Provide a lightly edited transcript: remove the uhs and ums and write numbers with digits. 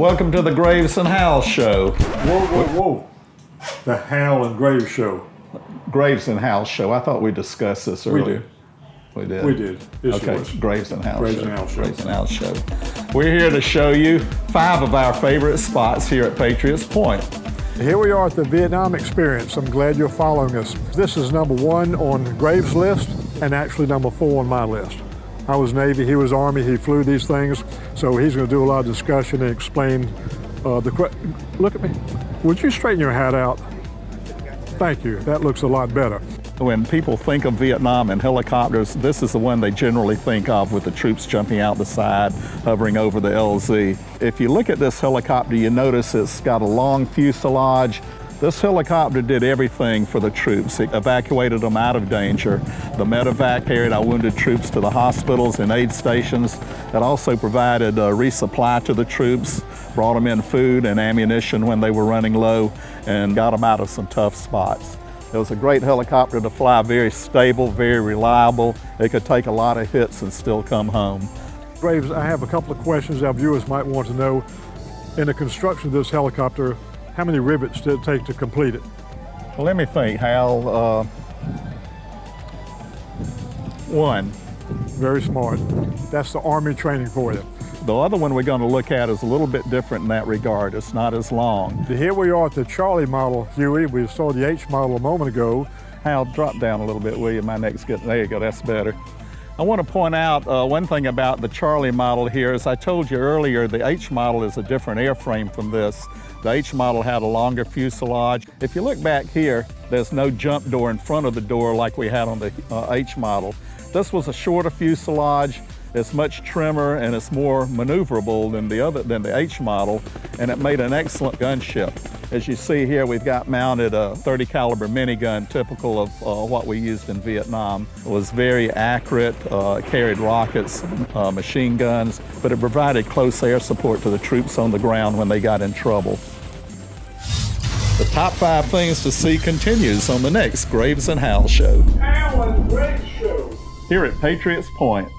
Welcome to the Graves Hal Show. Whoa. The Hal and Graves Show. Graves Hal Show. I thought we discussed this earlier. We did. We did. Yes, okay, Graves Hal Show. Graves Hal Show. Graves Hal Show. We're here to show you 5 of our favorite spots here at Patriots Point. Here we are at the Vietnam experience. I'm glad you're following us. This is number 1 on Graves' list and actually number 4 on my list. I was Navy, he was Army, he flew these things, so he's going to do a lot of discussion and explain Look at me. Would you straighten your hat out? Thank you. That looks a lot better. When people think of Vietnam and helicopters, this is the one they generally think of, with the troops jumping out the side, hovering over the LZ. If you look at this helicopter, you notice it's got a long fuselage. This helicopter did everything for the troops. It evacuated them out of danger. The medevac carried our wounded troops to the hospitals and aid stations. It also provided resupply to the troops, brought them in food and ammunition when they were running low, and got them out of some tough spots. It was a great helicopter to fly, very stable, very reliable. It could take a lot of hits and still come home. Graves, I have a couple of questions our viewers might want to know. In the construction of this helicopter, how many rivets did it take to complete it? Well, let me think, Hal. 1. Very smart. That's the Army training for you. The other one we're going to look at is a little bit different in that regard. It's not as long. Here we are at the Charlie model, Huey. We saw the H model a moment ago. Hal, drop down a little bit, will you? My neck's getting, there you go, that's better. I want to point out one thing about the Charlie model here. As I told you earlier, the H model is a different airframe from this. The H model had a longer fuselage. If you look back here, there's no jump door in front of the door like we had on the H model. This was a shorter fuselage. It's much trimmer and it's more maneuverable than the H model, and it made an excellent gunship. As you see here, we've got mounted a 30 caliber minigun, typical of what we used in Vietnam. It was very accurate, carried rockets, machine guns, but it provided close air support to the troops on the ground when they got in trouble. The top 5 things to see continues on the next Graves and Hal Show. Hal and Graves Show. Here at Patriots Point.